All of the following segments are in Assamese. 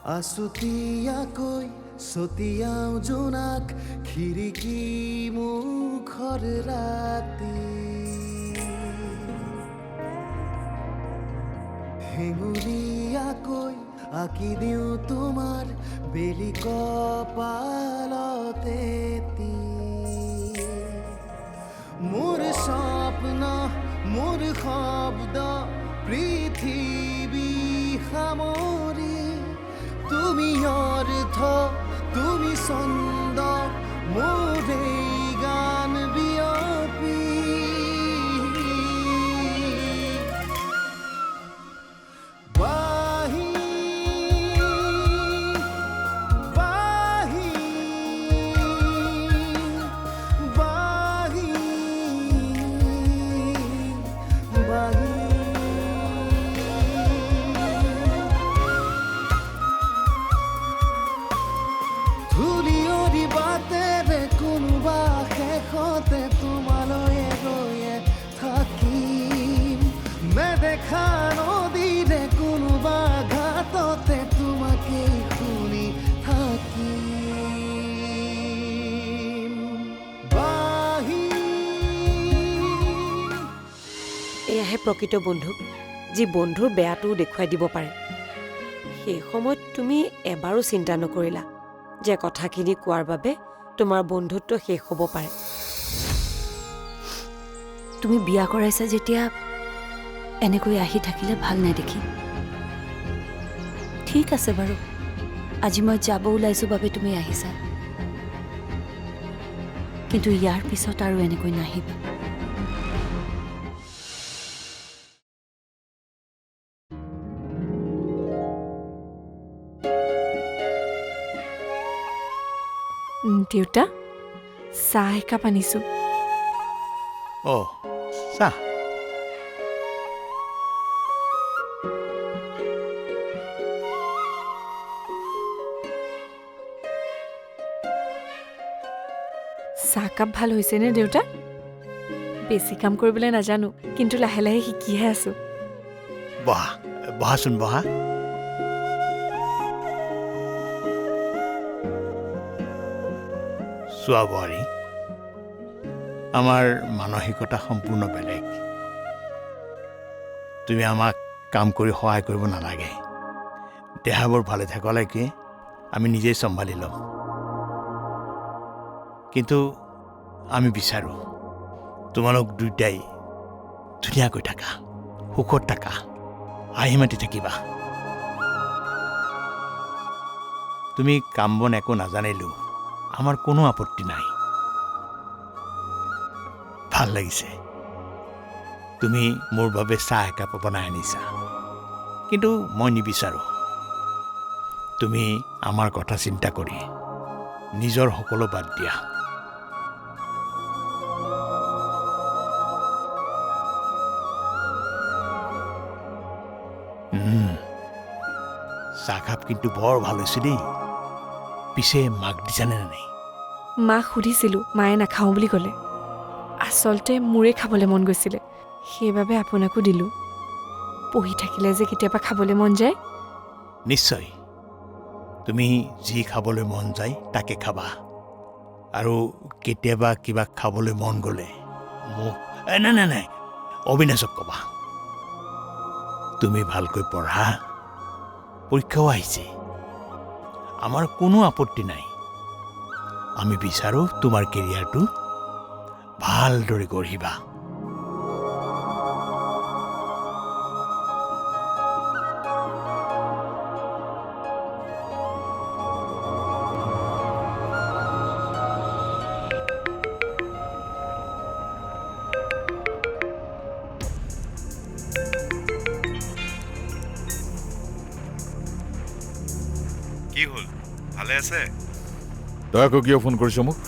আছুতীয়াকৈ ছটিয়াও জোনাক খিৰিকী মুখৰ ৰাতি হেঙুলীয়াকৈ আঁকি দিওঁ তোমাৰ বেলি কপালতে মোৰ স্বপ্ন মোৰ শব্দ পৃথিৱী সামৰি তুমি অৰ্থ তুমি ছন্দ মোৰ এই গান বিয়পি বাহি বাহি বাহি বাহি ধূলিয়ৰি বাটেৰে কোনোবা শেষতে তোমালৈ গৈয়ে থাকিম নেদেখা নদীৰে কোনোবা ঘাটতে তোমাকে শুনি থাকিম বাহি এয়াহে প্ৰকৃত বন্ধু যি বন্ধুৰ বেয়াটোও দেখুৱাই দিব পাৰে সেই সময়ত তুমি এবাৰো চিন্তা নকৰিলা যে কথাখিনি কোৱাৰ বাবে তোমাৰ বন্ধুত্ব শেষ হ'ব পাৰে তুমি বিয়া কৰাইছা যেতিয়া এনেকৈ আহি থাকিলে ভাল নেদেখি ঠিক আছে বাৰু আজি মই যাব ওলাইছোঁ বাবে তুমি আহিছা কিন্তু ইয়াৰ পিছত আৰু এনেকৈ নাহিবা দেউতা চাহ একাপ আনিছোঁ চাহ চাহকাপ ভাল হৈছেনে দেউতা বেছি কাম কৰিবলৈ নাজানো কিন্তু লাহে লাহে শিকিহে আছোঁ বহাচোন বহা চোৱা বোৱাৰী আমাৰ মানসিকতা সম্পূৰ্ণ বেলেগ তুমি আমাক কাম কৰি সহায় কৰিব নালাগে দেহাবোৰ ভালে থাকলৈকে আমি নিজেই চম্ভালি ল'ম কিন্তু আমি বিচাৰোঁ তোমালোক দুয়োটাই ধুনীয়াকৈ থাকা সুখত থাকা হাঁহি মাতি থাকিবা তুমি কাম বন একো নাজানিলেও আমাৰ কোনো আপত্তি নাই ভাল লাগিছে তুমি মোৰ বাবে চাহ একাপ বনাই আনিছা কিন্তু মই নিবিচাৰোঁ তুমি আমাৰ কথা চিন্তা কৰি নিজৰ সকলো বাদ দিয়া চাহকাপ কিন্তু বৰ ভাল হৈছে দেই পিছে মাক দিছানে নাই মাক সুধিছিলোঁ মায়ে নাখাওঁ বুলি ক'লে আচলতে মোৰে খাবলৈ মন গৈছিলে সেইবাবে আপোনাকো দিলোঁ পঢ়ি থাকিলে যে কেতিয়াবা খাবলৈ মন যায় নিশ্চয় তুমি যি খাবলৈ মন যায় তাকে খাবা আৰু কেতিয়াবা কিবা খাবলৈ মন গ'লে মোক নাই অবিনাশক ক'বা তুমি ভালকৈ পঢ়া পৰীক্ষাও আহিছে আমাৰ কোনো আপত্তি নাই আমি বিচাৰোঁ তোমাৰ কেৰিয়াৰটো ভালদৰে গঢ়িবা কি হ'ল ভালে আছে তই আকৌ কিয় ফোন কৰিছ মোক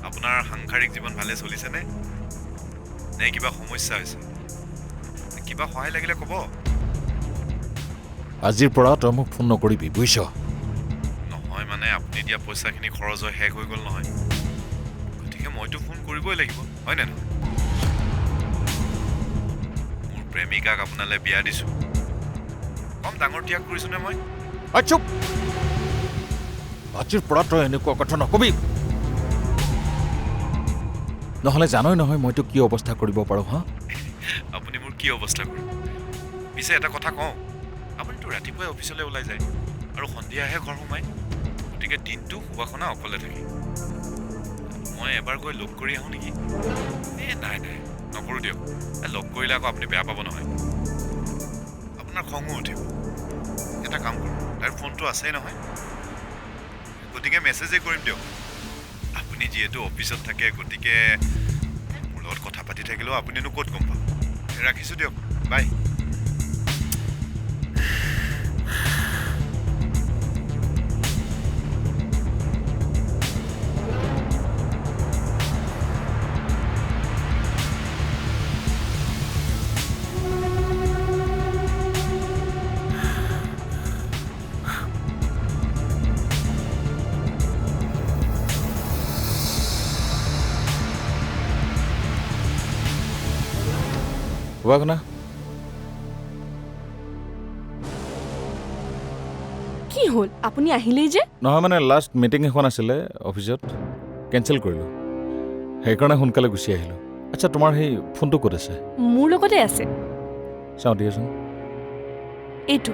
আপোনাৰ সাংসাৰিক জীৱন ভালে চলিছেনে নে কিবা সমস্যা হৈছে কিবা সহায় লাগিলে ক'ব আজিৰ পৰা তই মোক ফোন নকৰিবি বুজিছ নহয় মানে আপুনি দিয়া পইচাখিনি খৰচ হৈ শেষ হৈ গ'ল নহয় গতিকে মইতো ফোন কৰিবই লাগিব হয়নে নহয় মোৰ প্ৰেমিকাক আপোনালৈ বিয়া দিছোঁ কম ডাঙৰ ত্যাগ কৰিছোঁনে মই চুপ আজিৰ পৰা তই এনেকুৱা কথা নকবি নহ'লে জানই নহয় মইতো কি অৱস্থা কৰিব পাৰোঁ হা আপুনি মোৰ কি অৱস্থা কৰিব পিছে এটা কথা কওঁ আপুনিতো ৰাতিপুৱাই অফিচলৈ ওলাই যায় আৰু সন্ধিয়াহে ঘৰ সোমায় গতিকে দিনটো সুবাসনা অকলে থাকে মই এবাৰ গৈ লগ কৰি আহোঁ নেকি নাই নকৰোঁ দিয়ক লগ কৰিলে আকৌ আপুনি বেয়া পাব নহয় আপোনাৰ খঙো উঠিব এটা কাম কৰোঁ তাইৰ ফোনটো আছেই নহয় গতিকে মেছেজেই কৰিম দিয়ক আপুনি যিহেতু অফিচত থাকে গতিকে মোৰ লগত কথা পাতি থাকিলেও আপুনিনো ক'ত গম পাব ৰাখিছোঁ দিয়ক বাই সুবাসনা কি হ'ল আপুনি আহিলেই যে নহয় মানে লাষ্ট মিটিং এখন আছিলে অফিচত কেঞ্চেল কৰিলোঁ সেইকাৰণে সোনকালে গুচি আহিলোঁ আচ্ছা তোমাৰ সেই ফোনটো ক'ত আছে মোৰ লগতে আছে চাওঁ দিয়াচোন এইটো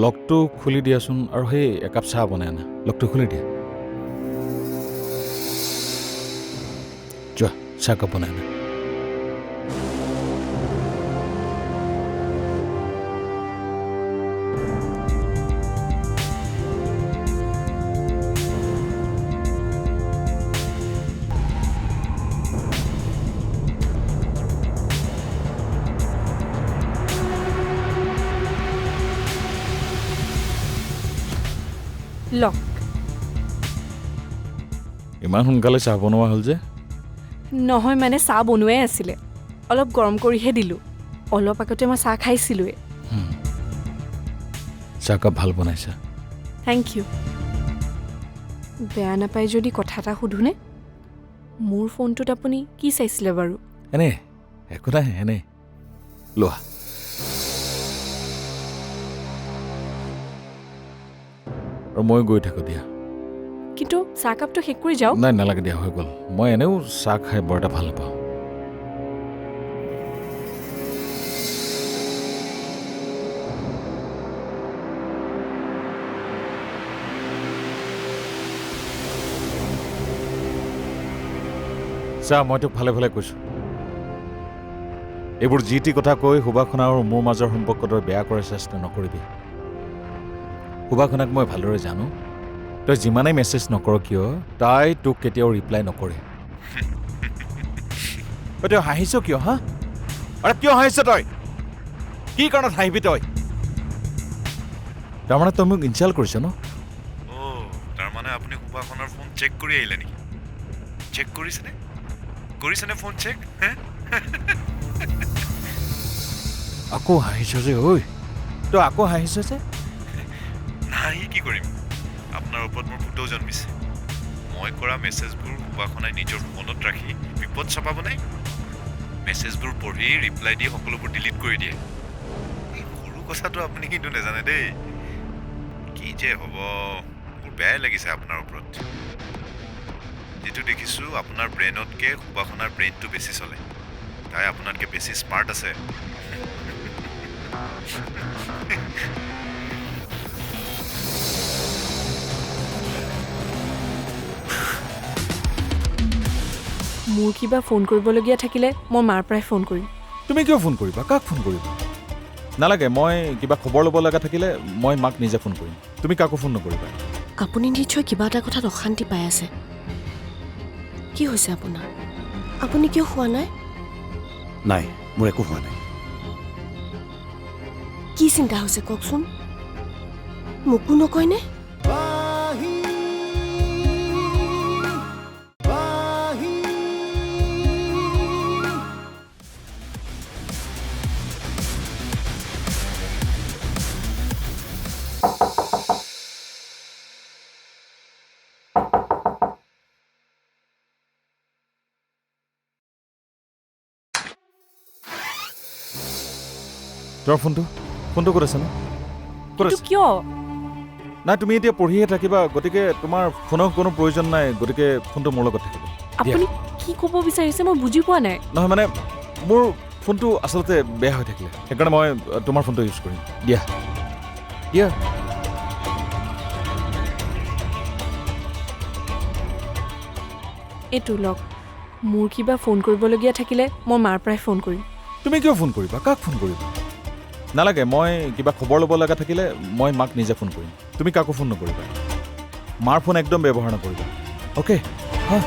লকটো খুলি দিয়াচোন আৰু সেই একাপ চাহ বনাই আনা লকটো খুলি দিয়া যোৱা চাহকাপ বনাই আনা লক ইমান সোনকালে চাহ বনোৱা হ'ল যে নহয় মানে চাহ বনোৱাই আছিলে অলপ গৰম কৰিহে দিলোঁ অলপ আগতে মই চাহ খাইছিলোঁৱে চাহকাপ ভাল বনাইছা থেংক ইউ বেয়া নাপায় যদি কথা এটা সোধোনে মোৰ ফোনটোত আপুনি কি চাইছিলে বাৰু এনে একো নাই এনে লোৱা আৰু মই গৈ থাকোঁ দিয়া কিন্তু চাহকাপটো শেষ কৰি যাওক নাই নালাগে দিয়া হৈ গ'ল মই এনেও চাহ খাই বৰ এটা ভাল নাপাওঁ চা মই তোক ভালে ভালে কৈছোঁ এইবোৰ যি টি কথা কৈ সুবাসনা আৰু মোৰ মাজৰ সম্পৰ্কটো বেয়া কৰাৰ চেষ্টা নকৰিবি সুবাসনাক মই ভালদৰে জানো তই যিমানেই মেছেজ নকৰ কিয় তাই তোক কেতিয়াও ৰিপ্লাই নকৰে তই হাঁহিছ কিয় হা আৰে কিয় হাঁহিছ তই কি কাৰণত হাঁহিবি তই তাৰমানে তই মোক ইনচাল্ট কৰিছ ন তাৰমানে আপুনি সুবাসনাৰ ফোন চেক কৰি আহিলে নেকি চেক কৰিছেনে ফোন চেক আকৌ হাঁহিছ যে ঐ তই আকৌ হাঁহিছ যে নাই কি কৰিম আপোনাৰ ওপৰত মোৰ পুতৌ জন্মিছে মই কৰা মেছেজবোৰ সুবাসনাই নিজৰ ফোনত ৰাখি বিপদ চপাব নাই মেছেজবোৰ পঢ়ি ৰিপ্লাই দি সকলোবোৰ ডিলিট কৰি দিয়ে এই সৰু কথাটো আপুনি কিন্তু নাজানে দেই কি যে হ'ব মোৰ বেয়াই লাগিছে আপোনাৰ ওপৰত যিটো দেখিছোঁ আপোনাৰ ব্ৰেইনতকৈ সুবাসনাৰ ব্ৰেইনটো বেছি চলে তাই আপোনাতকৈ বেছি স্মাৰ্ট আছে মোৰ কিবা ফোন কৰিবলগীয়া থাকিলে মই মাৰ পৰাই ফোন কৰিম তুমি কিয় ফোন কৰিবা কাক ফোন কৰিবা নালাগে মই কিবা খবৰ ল'ব লগা থাকিলে মই মাক নিজে ফোন কৰিম তুমি কাকো ফোন নকৰিবা আপুনি নিশ্চয় কিবা এটা কথাত অশান্তি পাই আছে কি হৈছে আপোনাৰ আপুনি কিয় হোৱা নাই নাই মোৰ একো হোৱা নাই কি চিন্তা হৈছে কওকচোন মোকো নকয়নে তোমাৰ ফোনটো ক'ত আছে ন কিন্তু কিয়? নাই তুমি এতিয়া পঢ়িহে থাকিবা, গতিকে তোমাৰ ফোনৰ কোনো প্ৰয়োজন নাই, গতিকে ফোনটো মোৰ লগত থাকিব। আপুনি কি ক'ব বিচাৰিছে মই বুজি পোৱা নাই। নহয় মানে মোৰ ফোনটো আচলতে বেয়া হৈ থাকিলে, সেইকাৰণে মই তোমাৰ ফোনটো ইউজ কৰিম। দিয়া দিয়া। এইটো লওক, মোৰ কিবা ফোন কৰিবলগীয়া থাকিলে মই মাৰ পৰাই ফোন কৰিম। তুমি কিয় ফোন কৰিবা? কাক ফোন কৰিবা? নালাগে, মই কিবা খবৰ ল'ব লগা থাকিলে মই মাক নিজে ফোন কৰিম। তুমি কাকো ফোন নকৰিবা। মাৰ ফোন একদম ব্যৱহাৰ নকৰিবা, অ'কে? হা।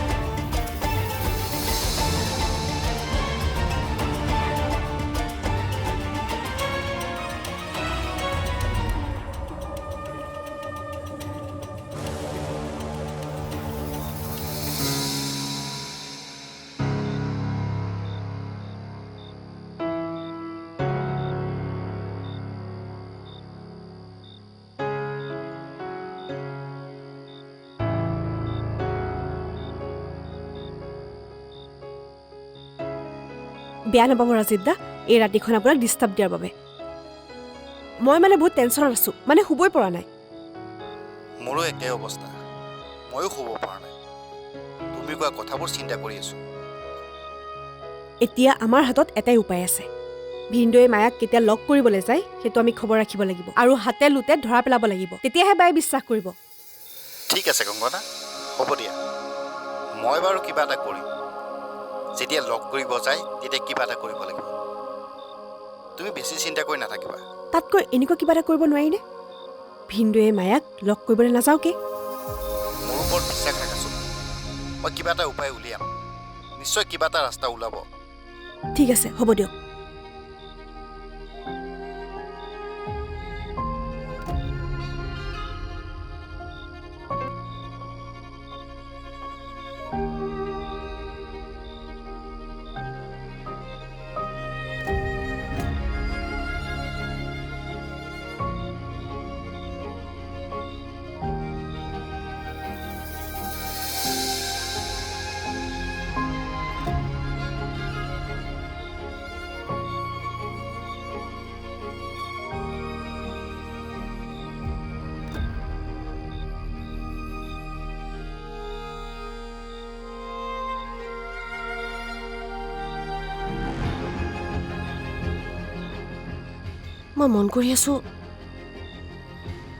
বেয়া নাপাব ৰাজীৱ দা, এই ৰাতিখন আপোনাক ডিষ্টাৰ্ব দিয়াৰ বাবে। মই মানে বহুত টেনশ্যনত আছোঁ, মানে শুবই পৰা নাই। মোৰো একে অৱস্থা, ময়ো শুব পৰা নাই। তুমি কোৱা কথাবোৰ চিন্তা কৰি আছোঁ। এতিয়া আমাৰ হাতত এটাই উপায় আছে। ভিনদৈ মায়াক কেতিয়া লগ কৰিবলৈ যায় সেইটো আমি খবৰ ৰাখিব লাগিব, আৰু হাতে লোতে ধৰা পেলাব লাগিব, তেতিয়াহে বায়ে বিশ্বাস কৰিব। ঠিক আছে গংগনা, হ'ব দিয়া। মই বাৰু কিবা এটা কৰিম। যেতিয়া লগ কৰিব যায় তেতিয়া কিবা এটা কৰিব লাগিব। তুমি বেছি চিন্তা কৰি নাথাকিবা। তাতকৈ এনেকুৱা কিবা এটা কৰিব নোৱাৰিনে? ভিনদৈয়ে মায়াক লগ কৰিবলৈ নাযাওঁকে? মোৰ ওপৰত বিশ্বাস ৰাখাচোন, মই কিবা এটা উপায় উলিয়াম। নিশ্চয় কিবা এটা ৰাস্তা ওলাব। ঠিক আছে, হ'ব দিয়ক। মই মন কৰি আছোঁ,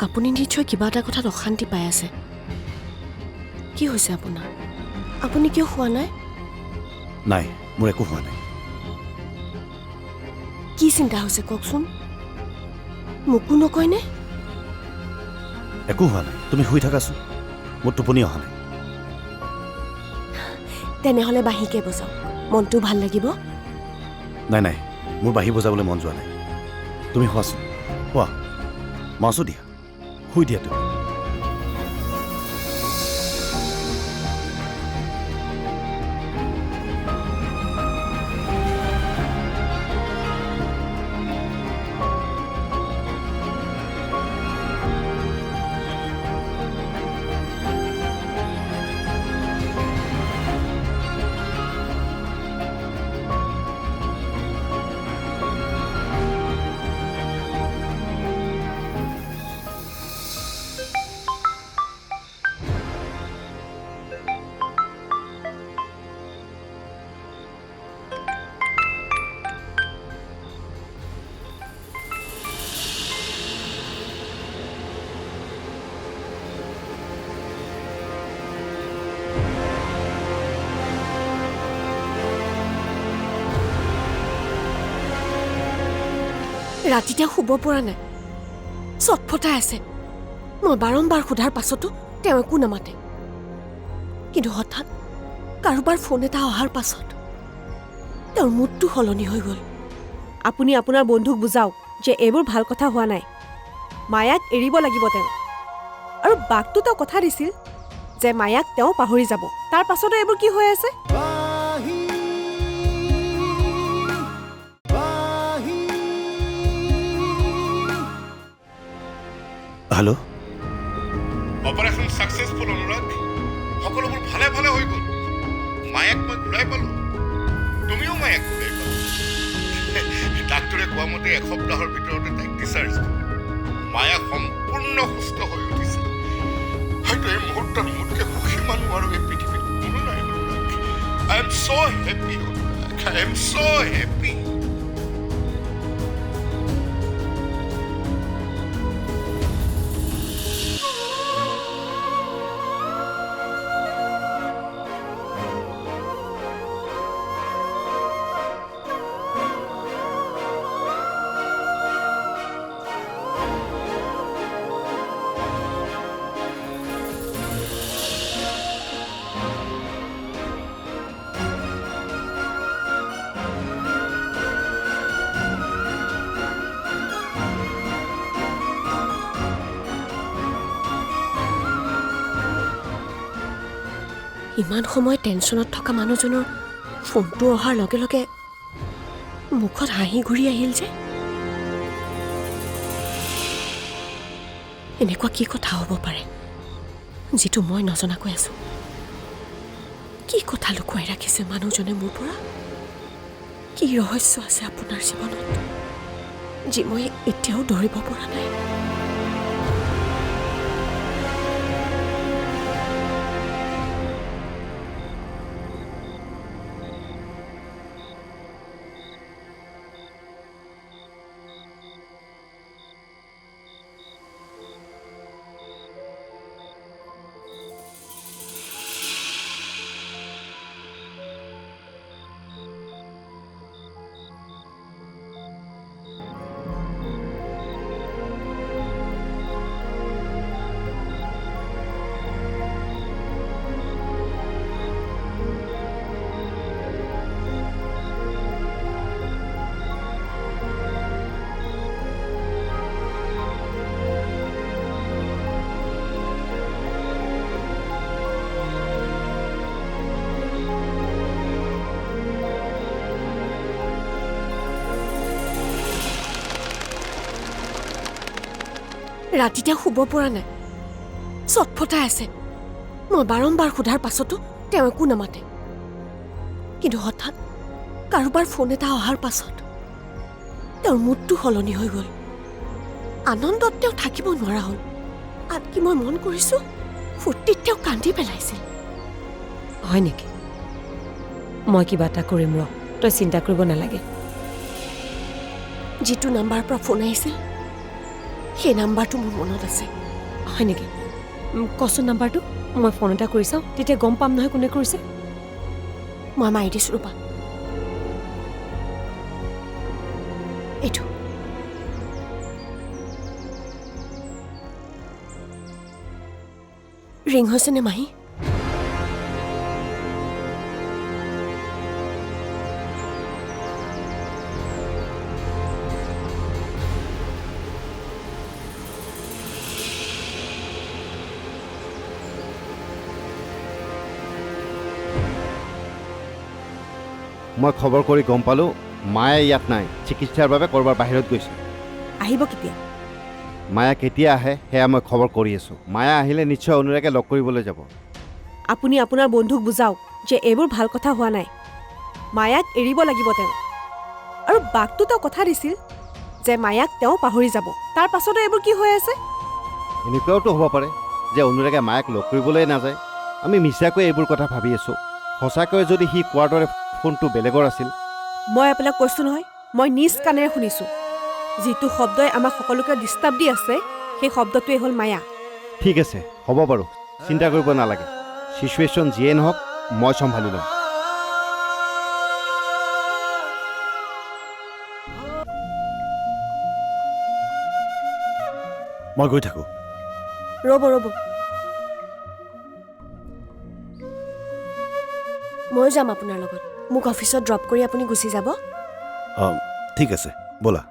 আপুনি নিশ্চয় কিবা এটা কথাত অশান্তি পাই আছে। কি হৈছে আপোনাৰ? আপুনি কিয় শুৱা নাই? নাই, মোৰ একো হোৱা নাই। কি চিন্তা হৈছে কওকচোন? মোকো নকয়নে? একো হোৱা নাই, তুমি শুই থাকাচোন। মোৰ টোপনি অহা নাই। তেনেহ'লে বাঁহীকে বজাওক, মনটো ভাল লাগিব। নাই নাই, মোৰ বাঁহী বজাবলৈ মন যোৱা নাই। তুমি শুৱাচোন, শুৱা। মই আছোঁ দিয়া, শুই দিয়া তুমি। ৰাতিতে শুব পৰা নাই, চটফটাই আছে। মই বাৰম্বাৰ সোধাৰ পাছতো তেওঁ একো নামাতে। কিন্তু হঠাৎ কাৰোবাৰ ফোন এটা অহাৰ পাছত তেওঁৰ মুডটো সলনি হৈ গ'ল। আপুনি আপোনাৰ বন্ধুক বুজাওক যে এইবোৰ ভাল কথা হোৱা নাই। মায়াক এৰিব লাগিব তেওঁ। আৰু বাকটো তেওঁ কথা দিছিল যে মায়াক তেওঁ পাহৰি যাব। তাৰ পাছতো এইবোৰ কি হৈ আছে? Hello', operation successful Anurag. সকলোবোৰ ভালে ভালে হৈ গ'ল। মায়াক মই ঘূৰাই পালোঁ, তুমিও মায়াক ঘূৰাই পালা। ডাক্তৰে কোৱা মতে এসপ্তাহৰ ভিতৰতে তাইক ডিচাৰ্জ দিলে। মায়া সম্পূৰ্ণ সুস্থ হৈ উঠিছে। হয়তো এই মুহূৰ্তত মোতকৈ সুখী মানুহ আৰু এই পৃথিৱীত কোনো নাই Anurag. I am so' happy Anurag, I am so' happy. ইমান সময় টেনশ্যনত থকা মানুহজনৰ ফোনটো অহাৰ লগে লগে মুখত হাঁহি ঘূৰি আহিল যে। এনেকুৱা কি কথা হ'ব পাৰে যিটো মই নজনাকৈ আছো? কি কথা লুকুৱাই ৰাখিছে মানুহজনে মোৰ পৰা? কি ৰহস্য আছে আপোনাৰ জীৱনত যি মই এতিয়াও ধৰিব পৰা নাই? ৰাতিতে শুব পৰা নাই, চটফটাই আছে। মই বাৰম্বাৰ সোধাৰ পাছতো তেওঁ একো নামাতে। কিন্তু হঠাৎ কাৰোবাৰ ফোন এটা অহাৰ পাছত তেওঁৰ মুডটো সলনি হৈ গ'ল। আনন্দত তেওঁ থাকিব নোৱাৰা হ'ল। আনকি মই মন কৰিছোঁ ফূৰ্তিত তেওঁ কান্দি পেলাইছিল। হয় নেকি? মই কিবা এটা কৰিম ৰ, তই চিন্তা কৰিব নালাগে। যিটো নাম্বাৰৰ পৰা ফোন আহিছিল সেই নাম্বাৰটো মোৰ মনত আছে। হয় নেকি? কচোন নাম্বাৰটো, মই ফোন এটা কৰি চাওঁ, তেতিয়া গম পাম নহয় কোনে কৰিছে। মই মাৰি দিছোঁ ৰ'বা। এইটো ৰিং হৈছেনে মাহী? মই খবৰ কৰি গম পালোঁ মায়া ইয়াত নাই, চিকিৎসাৰ বাবে ক'ৰবাৰ বাহিৰত গৈছে। আহিব কেতিয়া? মায়া কেতিয়া আহে সেয়া মই খবৰ কৰি আছোঁ। মায়া আহিলে নিশ্চয় অনুৰাগে লগ কৰিবলৈ যাব। আপুনি আপোনাৰ বন্ধুক বুজাওক যে এইবোৰ ভাল কথা হোৱা নাই। মায়াক এৰিব লাগিব তেওঁ। আৰু বাকটো তেওঁ কথা দিছিল যে মায়াক তেওঁ পাহৰি যাব। তাৰ পাছতো এইবোৰ কি হৈ আছে? এনেকুৱাওতো হ'ব পাৰে যে অনুৰাগে মায়াক লগ কৰিবলৈ নাযায়। আমি মিছাকৈ এইবোৰ কথা ভাবি আছোঁ। সঁচাকৈ যদি সি কোৱাৰ দৰে ফোনটো বেলেগৰ আছিল। মই আপোনাক কৈছোঁ নহয়, মই নিজ কাণেৰে শুনিছোঁ। যিটো শব্দই আমাক সকলোকে ডিষ্টাৰ্ব দি আছে সেই শব্দটোৱেই হ'ল মায়া। ঠিক আছে, হ'ব বাৰু, চিন্তা কৰিব নালাগে। চিচুৱেশ্যন যিয়ে নহওক মই চম্ভালি ল'ম। মই গৈ থাকোঁ। ৰ'ব ৰ'ব, মই যাম আপোনাৰ লগত। মোক অফিচত ড্ৰপ কৰি আপুনি গুচি যাব। ঠিক আছে, ব'লা।